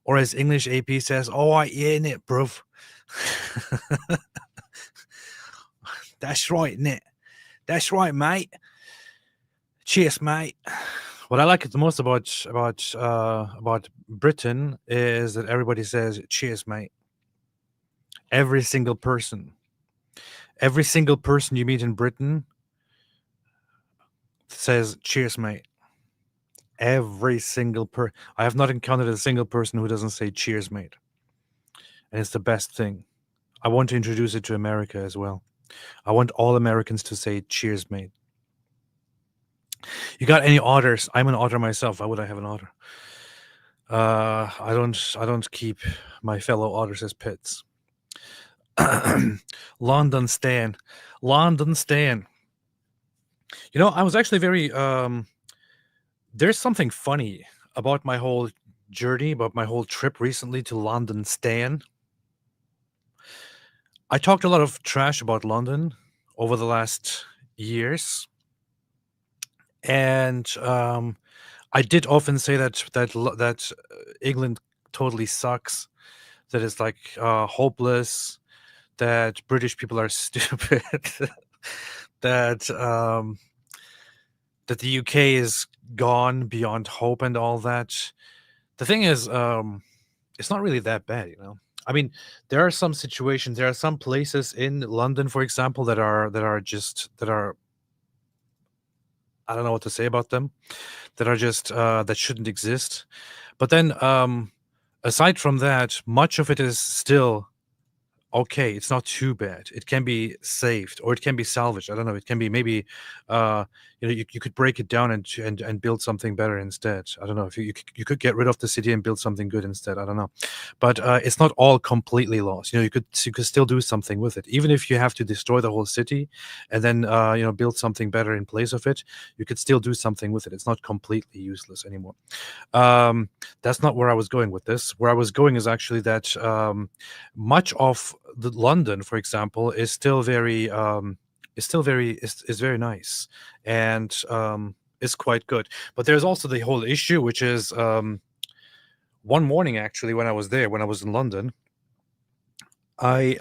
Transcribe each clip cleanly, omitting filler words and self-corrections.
Or as English AP says, "Oh, I ain't it, bruv." That's right, innit? That's right, mate. Cheers, mate. What I like the most about Britain is that everybody says "cheers, mate." Every single person you meet in Britain says "cheers, mate." Every single I have not encountered a single person who doesn't say "cheers, mate," and it's the best thing. I want to introduce it to America as well. I want all Americans to say "cheers, mate." You got any otters? I'm an otter myself. Why would I have an otter? I don't keep my fellow otters as pets. Londonstan. You know, I was actually very there's something funny about my whole journey, about my whole trip recently to Londonstan. I talked a lot of trash about London over the last years, and I did often say that England totally sucks, that it's like hopeless, that British people are stupid, that that the UK is gone beyond hope and all that. The thing is, it's not really that bad, you know. I mean, there are some situations, there are some places in London, for example, that are I don't know what to say about them, that are just that shouldn't exist. But then, aside from that, much of it is still okay. It's not too bad. It can be saved or it can be salvaged. I don't know. It can be maybe, you know, you could break it down and build something better instead. I don't know if you could get rid of the city and build something good instead. I don't know, but it's not all completely lost. You know, you could still do something with it, even if you have to destroy the whole city and then you know, build something better in place of it. You could still do something with it. It's not completely useless anymore. That's not where I was going with this. Where I was going is actually that much of the London, for example, is still very is very nice and is quite good. But there's also the whole issue, which is one morning actually when I was in London, so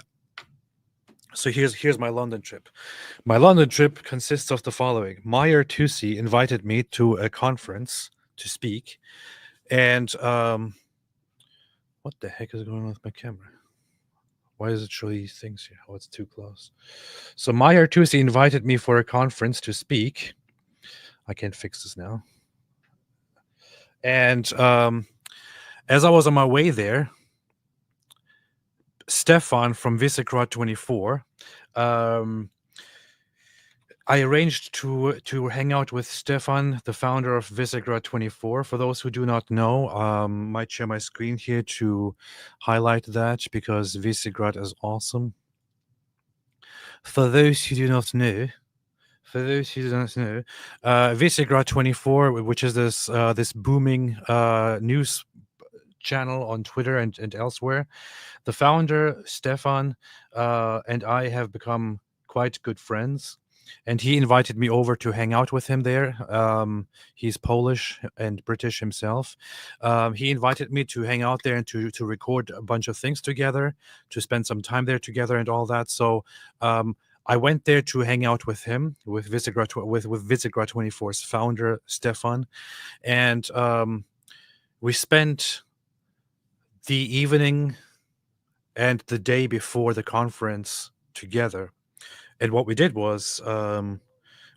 here's my London trip. My London trip consists of the following. Meyer Tusi invited me to a conference to speak, and what the heck is going on with my camera? Why does it show these things here? Oh, it's too close. So Meyer Tusi invited me for a conference to speak. I can't fix this now. And as I was on my way there, Stefan from Visegrad 24, I arranged to hang out with Stefan, the founder of Visegrad 24. For those who do not know, might share my screen here to highlight that because Visegrad is awesome. For those who do not know, Visegrad 24, which is this booming news channel on Twitter and elsewhere, the founder Stefan and I have become quite good friends, and he invited me over to hang out with him there. He's Polish and British himself. He invited me to hang out there and to record a bunch of things together, to spend some time there together and all that. So I went there to hang out with him, with Visegrad 24's founder Stefan, and we spent the evening and the day before the conference together. And what we did was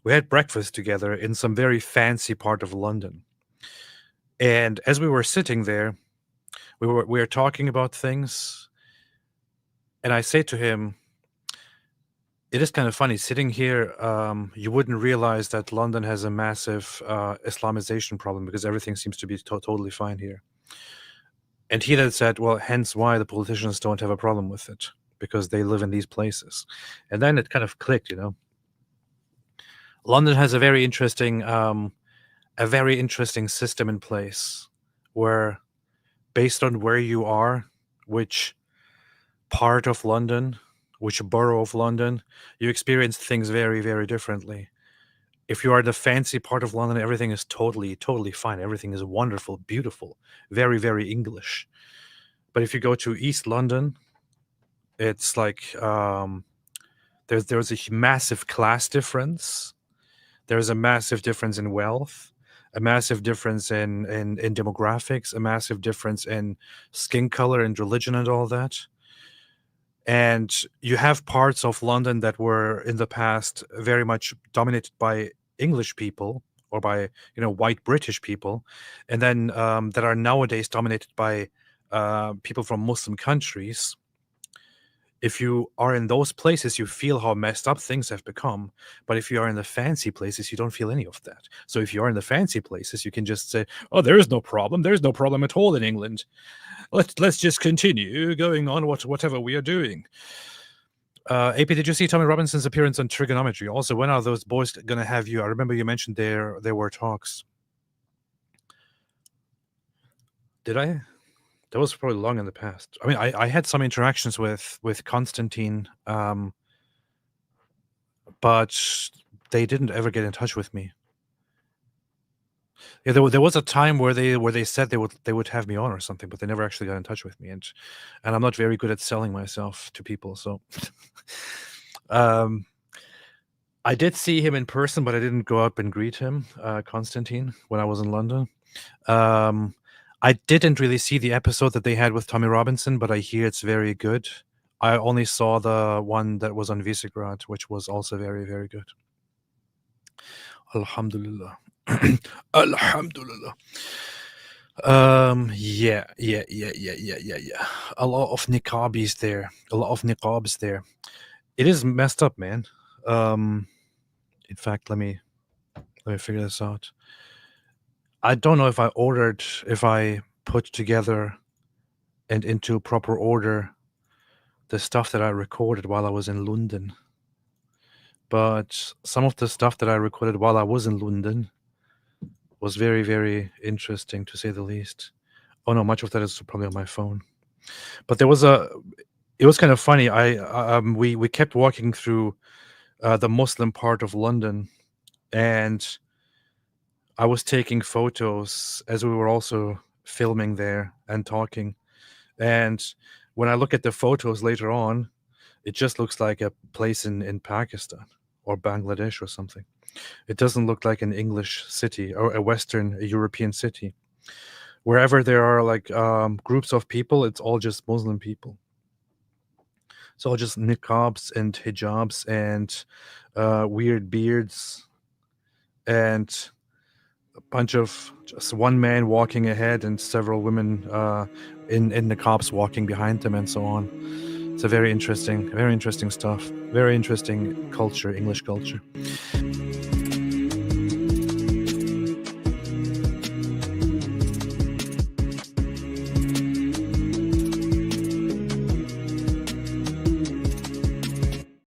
we had breakfast together in some very fancy part of London. And as we were sitting there, we were talking about things, and I say to him, it is kind of funny sitting here. You wouldn't realize that London has a massive Islamization problem because everything seems to be totally fine here. And he then said, well, hence why the politicians don't have a problem with it, because they live in these places. And then it kind of clicked, you know. London has a very interesting system in place where, based on where you are, which part of London, which borough of London, you experience things very, very differently. If you are the fancy part of London, everything is totally fine. Everything is wonderful, beautiful, very English. But if you go to East London, it's like there's a massive class difference. There's a massive difference in wealth, a massive difference in demographics, a massive difference in skin color and religion and all that. And you have parts of London that were in the past very much dominated by English people or by white British people, and then that are nowadays dominated by people from Muslim countries. If you are in those places, you feel how messed up things have become. But if you are in the fancy places, you don't feel any of that. So if you are in the fancy places, you can just say, "Oh, there is no problem. There's no problem at all in England. Let's just continue going on whatever we are doing." AP, did you see Tommy Robinson's appearance on Triggernometry? Also, when are those boys gonna have you? I remember you mentioned there were talks. Did I? That was probably long in the past. I mean, I had some interactions with Constantine, but they didn't ever get in touch with me. Yeah, there was a time where they said they would have me on or something, but they never actually got in touch with me, and I'm not very good at selling myself to people, so I did see him in person, but I didn't go up and greet him, Constantine, when I was in London. I didn't really see the episode that they had with Tommy Robinson, but I hear it's very good. I only saw the one that was on Visegrad, which was also very good. Alhamdulillah. Alhamdulillah. Yeah. A lot of niqabis there. A lot of niqabs there. It is messed up, man. In fact, let me figure this out. I don't know if I put together and into proper order the stuff that I recorded while I was in London. But some of the stuff that I recorded while I was in London was very interesting, to say the least. Oh no, much of that is probably on my phone. But it was kind of funny. We kept walking through the Muslim part of London, and I was taking photos as we were also filming there and talking. And when I look at the photos later on, it just looks like a place in Pakistan or Bangladesh or something. It doesn't look like an English city or a Western European city. Wherever there are like groups of people, it's all just Muslim people. It's all just niqabs and hijabs and weird beards and a bunch of just one man walking ahead and several women in niqabs walking behind them and so on. It's a very interesting stuff. Very interesting culture, English culture.